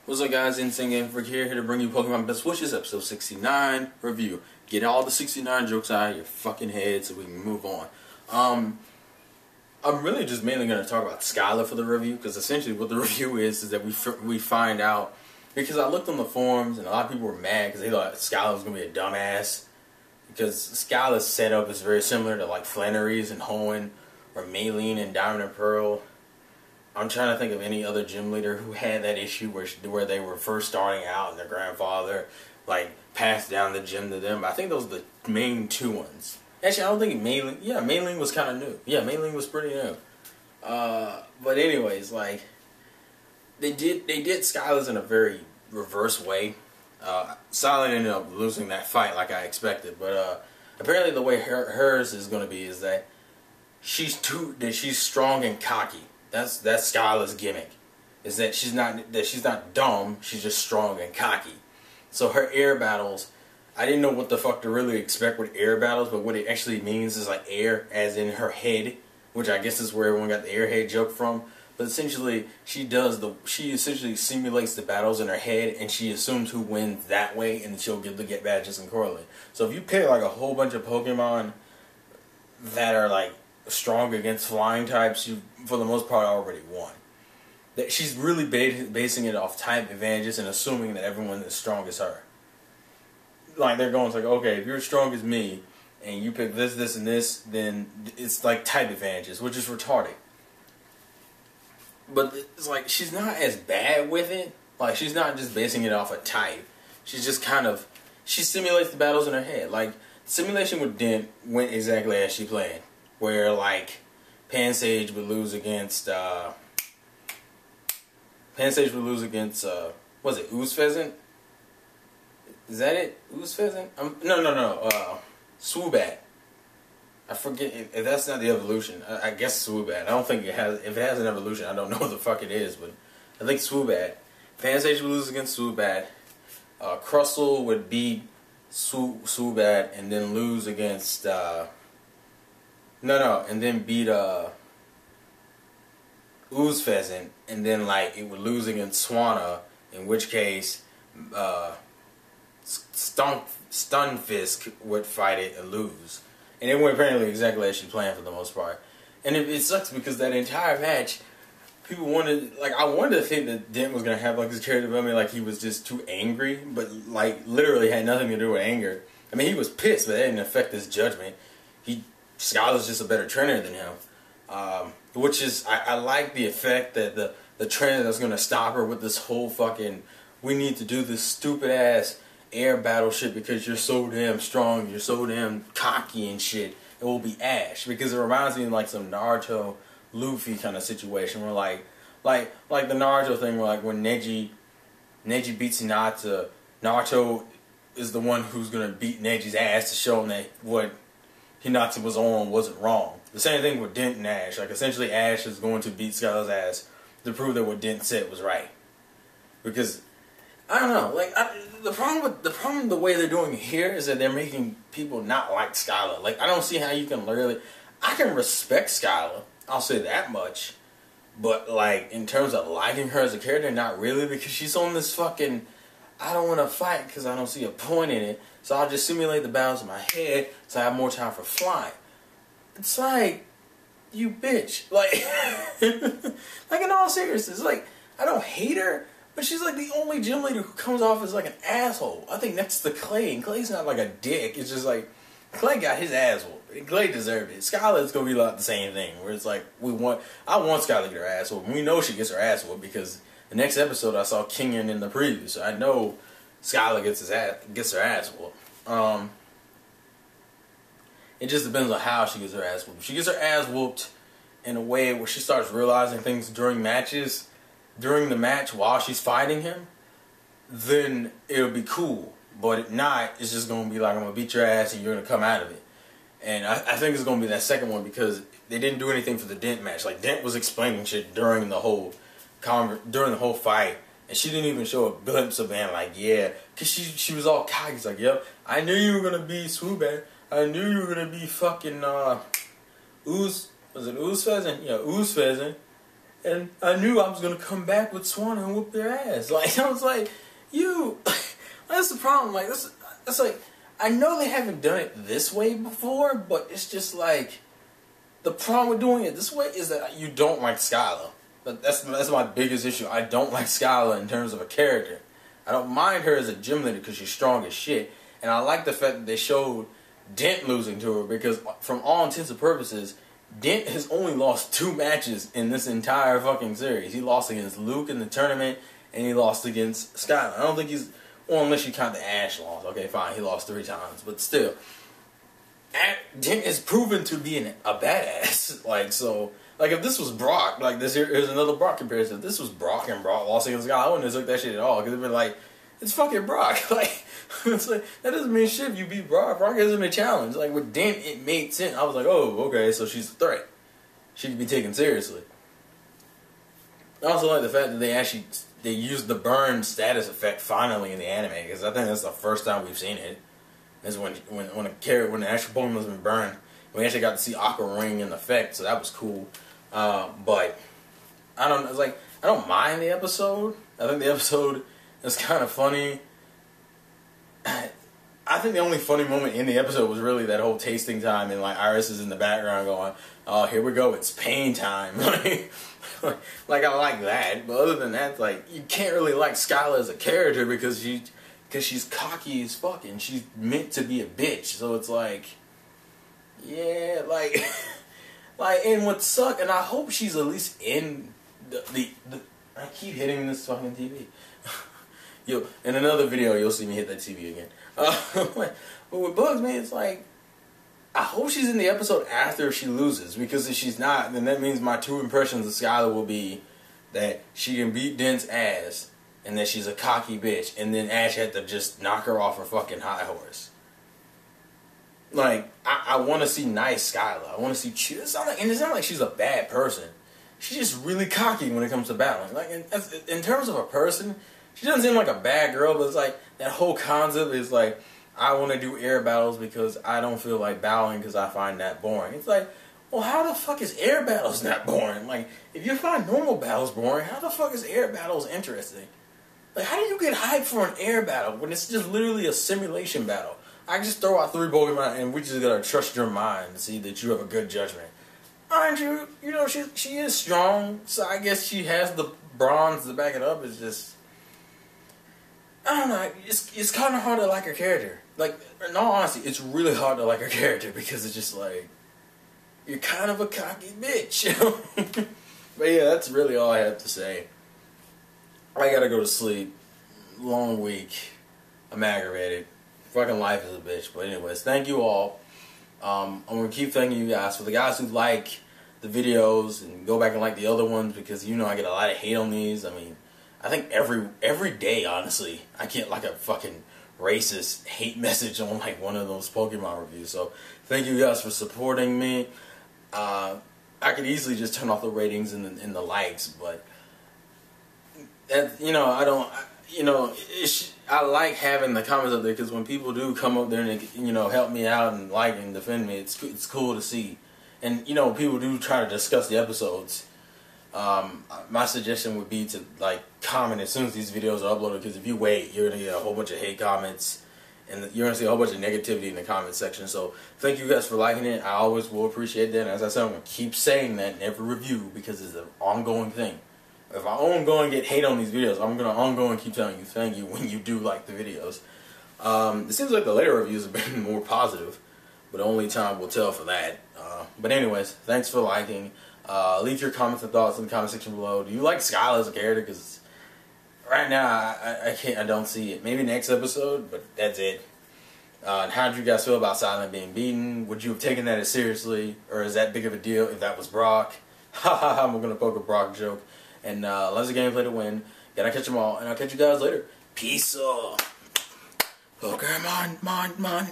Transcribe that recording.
What's up, guys? TheInsaneGamefreak here to bring you Pokemon Best Wishes episode 69 review. Get all the 69 jokes out of your fucking head so we can move on. I'm really just mainly going to talk about Skyla for the review, because essentially what the review is that we find out, because I looked on the forums and a lot of people were mad because they thought Skyla was going to be a dumbass, because Skyla's setup is very similar to like Flannery's and Hoenn or Maylene and Diamond and Pearl. I'm trying to think of any other gym leader who had that issue where they were first starting out and their grandfather like passed down the gym to them. I think those are the main two ones. Actually, I don't think Maylene. Yeah, Maylene was kind of new. Yeah, Maylene was pretty new. But anyways, like they did Skyla's in a very reverse way. Silent ended up losing that fight like I expected, but apparently the way hers is going to be is that she's strong and cocky. That's Skyla's gimmick, is that she's not dumb, she's just strong and cocky. So her air battles, I didn't know what the fuck to really expect with air battles, but what it actually means is like air as in her head, which I guess is where everyone got the airhead joke from. But essentially, she essentially simulates the battles in her head, and she assumes who wins that way, and she'll get badges and correlate. So if you pick like a whole bunch of Pokemon that are like strong against flying types, you for the most part already won. That she's really basing it off type advantages and assuming that everyone is strong as her. Like they're going like, okay, if you're as strong as me and you pick this, this, and this, then it's like type advantages, which is retarded. But it's like she's not as bad with it. Like she's not just basing it off a type. She's just she simulates the battles in her head. Like simulation with Dent went exactly as she planned, where like Pansage would lose against was it Ooze Pheasant? Is that it? Ooze Pheasant? No. Swoobat. I forget if that's not the evolution. I guess Swoobat. I don't think it has. If it has an evolution, I don't know what the fuck it is, but I think Swoobat. Pansage would lose against Swoobat. Crustle would beat Swoobat and then lose against and then beat Ooze Pheasant, and then like it would lose against Swanna, in which case Stunfisk would fight it and lose. And it went apparently exactly as she planned for the most part. And it sucks because that entire match, people wanted, like, I wanted to think that Dent was going to have like his character development, like he was just too angry, but like literally had nothing to do with anger. I mean, he was pissed, but that didn't affect his judgment. Skyla's just a better trainer than him. Which is, I like the effect that the trainer that's going to stop her with this whole fucking, we need to do this stupid ass air battle shit because you're so damn strong, you're so damn cocky and shit. It will be Ash, because it reminds me of like some Naruto Luffy kind of situation where like the Naruto thing where like when Neji beats Hinata, Naruto is the one who's going to beat Neji's ass to show him that what Hinata was on wasn't wrong. The same thing with Dent and Ash. Like essentially Ash is going to beat Skyla's ass to prove that what Dent said was right. Because I don't know, like the problem the way they're doing it here is that they're making people not like Skyla. Like I don't see how you can literally, I can respect Skyla, I'll say that much, but like in terms of liking her as a character, not really, because she's on this fucking, I don't want to fight because I don't see a point in it, so I'll just simulate the battles in my head so I have more time for flying. It's like, you bitch, like like in all seriousness, like I don't hate her, but she's like the only gym leader who comes off as like an asshole. I think next to Clay, and Clay's not like a dick. It's just like Clay got his ass whooped, and Clay deserved it. Skyla's gonna be like the same thing, where it's like I want Skyla to get her ass whooped. We know she gets her ass whooped because the next episode I saw Kingan in the preview, so I know Skyla gets her ass whooped. It just depends on how she gets her ass whooped. If she gets her ass whooped in a way where she starts realizing things during the match while she's fighting him, then it'll be cool. But if not, it's just going to be like, I'm going to beat your ass and you're going to come out of it. And I think it's going to be that second one because they didn't do anything for the Dent match. Like, Dent was explaining shit during the whole fight, and she didn't even show a glimpse of being like, yeah, because she was all cocky. She's like, yep, I knew you were going to be Swoobat. I knew you were going to be fucking, was it Ooze Pheasant? Yeah, Ooze Pheasant. and I knew I was gonna come back with Swan and whoop their ass. Like, I was like, you, that's the problem. Like, that's like, I know they haven't done it this way before, but it's just like, the problem with doing it this way is that you don't like Skyla. That's my biggest issue. I don't like Skyla in terms of a character. I don't mind her as a gym leader because she's strong as shit. And I like the fact that they showed Dent losing to her because from all intents and purposes, Dent has only lost 2 matches in this entire fucking series. He lost against Luke in the tournament and he lost against Skyla. I don't think he's... Well, unless you count the Ash loss. Okay, fine. He lost 3 times. But still. Dent is proven to be a badass. Like, so... Like, if this was Brock, like, here's another Brock comparison. If this was Brock and Brock lost against Skyla, I wouldn't have took that shit at all. Because it'd been like, it's fucking Brock. Like, it's like, that doesn't mean shit if you beat Brock. Brock isn't a challenge. Like, with Dent, it made sense. I was like, oh, okay, so she's a threat. She can be taken seriously. I also like the fact that they used the burn status effect finally in the anime. Because I think that's the first time we've seen it. Is when the actual Pokemon has been burned. We actually got to see Aqua Ring in effect, so that was cool. But I don't mind the episode. I think the episode is kind of funny. I think the only funny moment in the episode was really that whole tasting time, and like Iris is in the background going, "Oh, here we go, it's pain time." Like I like that, but other than that, like you can't really like Skyla as a character because she's cocky as fuck and she's meant to be a bitch. So it's like. Yeah, like, and what suck, and I hope she's at least in the I keep hitting this fucking TV. In another video, you'll see me hit that TV again. But what bugs me, it's like, I hope she's in the episode after she loses, because if she's not, then that means my 2 impressions of Skyla will be that she can beat Dent's ass, and that she's a cocky bitch, and then Ash had to just knock her off her fucking high horse. Like, I want to see nice Skyla. I want to see... It's not like she's a bad person. She's just really cocky when it comes to battling. Like, in terms of a person, she doesn't seem like a bad girl, but it's like, that whole concept is like, I want to do air battles because I don't feel like battling because I find that boring. It's like, well, how the fuck is air battles not boring? Like, if you find normal battles boring, how the fuck is air battles interesting? Like, how do you get hyped for an air battle when it's just literally a simulation battle? I can just throw out 3 Pokemon and we just gotta trust your mind and see that you have a good judgment. Aren't you? You know, she is strong, so I guess she has the bronze to back it up. It's just, I don't know, it's kind of hard to like her character. Like, in all honesty, it's really hard to like her character because it's just like, you're kind of a cocky bitch. But yeah, that's really all I have to say. I gotta go to sleep. Long week. I'm aggravated. Fucking life is a bitch. But anyways, thank you all. I'm going to keep thanking you guys. For the guys who like the videos and go back and like the other ones, because you know I get a lot of hate on these. I mean, I think every day, honestly, I get like a fucking racist hate message on like one of those Pokemon reviews. So thank you guys for supporting me. I could easily just turn off the ratings and the likes, but you know, I don't. You know, I like having the comments up there because when people do come up there and, you know, help me out and like and defend me, it's cool to see. And, you know, people do try to discuss the episodes. My suggestion would be to, like, comment as soon as these videos are uploaded, because if you wait, you're going to get a whole bunch of hate comments and you're going to see a whole bunch of negativity in the comment section. So thank you guys for liking it. I always will appreciate that. And as I said, I'm going to keep saying that in every review because it's an ongoing thing. If I ongoing get hate on these videos, I'm going to ongoing keep telling you thank you when you do like the videos. It seems like the later reviews have been more positive, but only time will tell for that. But anyways, thanks for liking. Leave your comments and thoughts in the comment section below. Do you like Skyla as a character? Because right now, I don't see it. Maybe next episode, but that's it. And how did you guys feel about Silent being beaten? Would you have taken that as seriously? Or is that big of a deal if that was Brock? Ha ha ha, I'm going to poke a Brock joke. And loves the gameplay to win. Gotta catch them all. And I'll catch you guys later. Peace off. Pokemon, mon.